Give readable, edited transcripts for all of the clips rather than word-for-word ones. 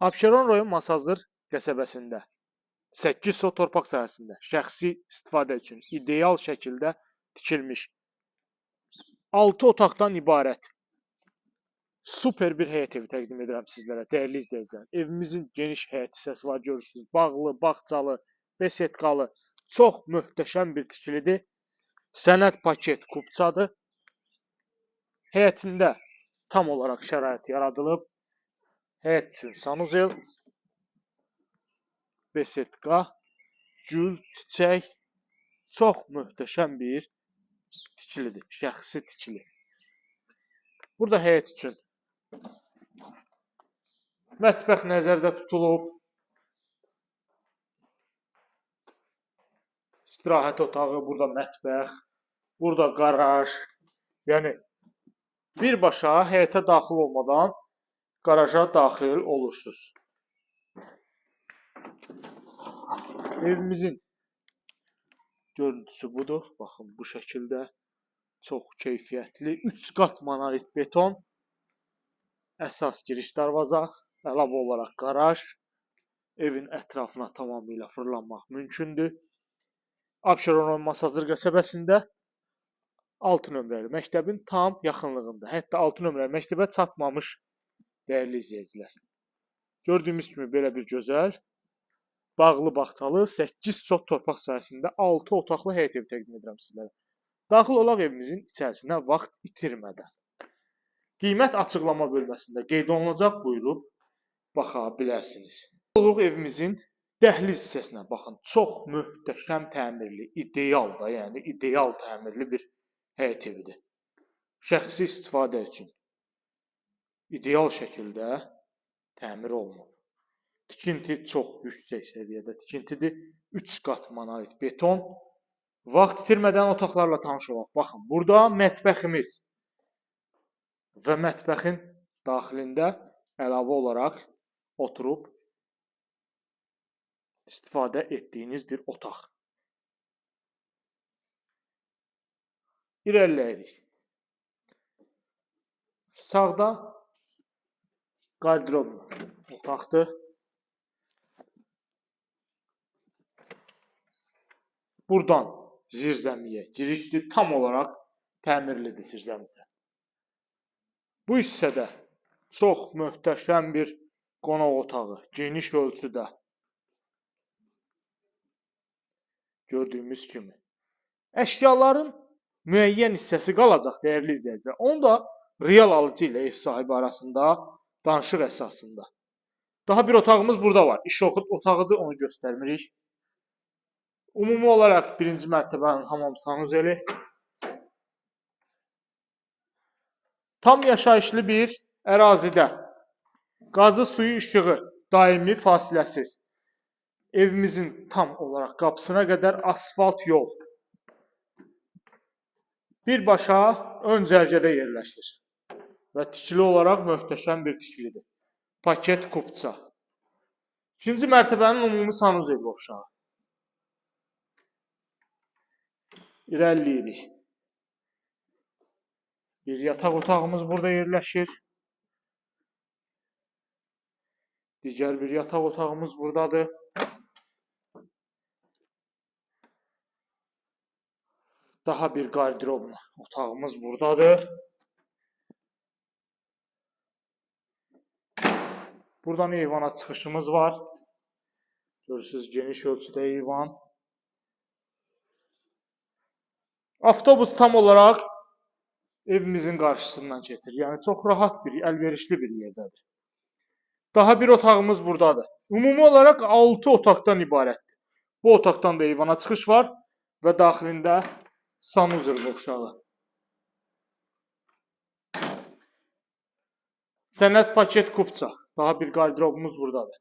Abşeron rayon Masazır qəsəbəsində 8 sot torpaq sahəsində şəxsi istifadə üçün ideal şəkildə tikilmiş 6 otaqdan ibarət super bir həyət evi təqdim edirəm sizlərə, dəyərli izləyicilər. Evimizin geniş həyət hissəsi var, görürsünüz. Bağlı, bağçalı, besetkalı, çox möhtəşəm bir tikilidir. Sənəd paket kubçadır. Həyətində tam olaraq şərait yaradılıb. Həyət üçün sanuzel, besetka, gül, çiçək, çox möhtəşəm bir tikilidir, şəxsi tikili. Burada həyət üçün mətbəx nəzərdə tutulub, istirahət otağı, burada mətbəx, burada qaraj, yəni birbaşa həyətə daxil olmadan qaraja daxil olursunuz. Evimizin görüntüsü budur. Baxın, bu şəkildə çox keyfiyyətli 3 qat monolit beton, əsas giriş darvaza, əlavə olaraq qaraj, evin ətrafına tamamilə fırlanmaq mümkündür. Abşeron rayon Masazır qəsəbəsində 6 nömrəli məktəbin tam yaxınlığında, hətta 6 nömrəli məktəbə çatmamış, dəyərli izləyicilər. Gördüyümüz kimi belə bir gözəl, bağlı bağçalı 8 sot torpaq sahəsində 6 otaqlı həyət evi təqdim edirəm sizlərə. Daxil olaq evimizin içərisinə vaxt itirmədən. Qiymət açıqlama bölməsində qeyd olunacaq, buyurub baxa bilərsiniz. Oluq evimizin dəhliz hissəsinə baxın. Çox möhtəşəm təmirli, ideal da, yəni ideal təmirli bir həyət evidir. Şəxsi istifadə üçün ideal şəkildə təmir olunub. Tikinti çox yüksək səviyyədə tikintidir. 3 qat monolit beton. Vaxt itirmədən otaqlarla tanış olaq. Baxın, burada mətbəximiz və mətbəxin daxilində əlavə olaraq oturub istifadə etdiyiniz bir otaq. İrəliləyirik. Sağda qardirob otaqdır. Buradan zirzəmiyə girişdir. Tam olaraq təmirlidir zirzəmizə. Bu hissədə çox möhtəşəm bir qonaq otağı, geniş ölçüdə. Gördüyümüz kimi. Əşyaların müəyyən hissəsi qalacaq, dəyərli izləyicilər. Onu da real alıcı ilə ev sahibi arasında danışıq əsasında. Daha bir otağımız burada var. İş otağıdır, onu göstərmirik. Ümumi olaraq birinci mərtəbənin hamam sanuzeli. Tam yaşayışlı bir ərazidə. Qazı, suyu, işığı daimi fasiləsiz. Evimizin tam olaraq qapısına qədər asfalt yol. Birbaşa ön cərgədə yerləşir. Və tikili olaraq möhtəşəm bir tikilidir. Paket kubça. İkinci mərtəbənin ümumi sanuzeli oxşağı. İrəliləyirik. Bir yataq otağımız burada yerləşir. Digər bir yataq otağımız buradadır. Daha bir qardirob otağımız buradadır. Buradan eyvana çıxışımız var. Görürsünüz, geniş ölçüdə eyvan. Avtobus tam olaraq evimizin qarşısından keçir. Yəni çox rahat bir, əlverişli bir yerdədir. Daha bir otağımız buradadır. Ümumi olaraq 6 otaqdan ibarətdir. Bu otaqdan da eyvana çıxış var və daxilində sanuzel qovşağı. Sənəd paket kubça. Daha bir qardirobumuz buradadır.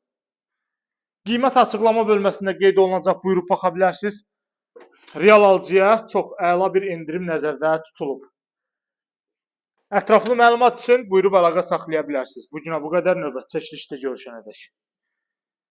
Qiymət açıqlama bölməsində qeyd olunacaq, buyurub baxa bilərsiniz. Real alıcıya çox əla bir endirim nəzərdə tutulub. Ətraflı məlumat üçün buyurub əlaqə saxlaya bilərsiniz. Bu günə bu qədər, növbəti çəkilişdə görüşənədək.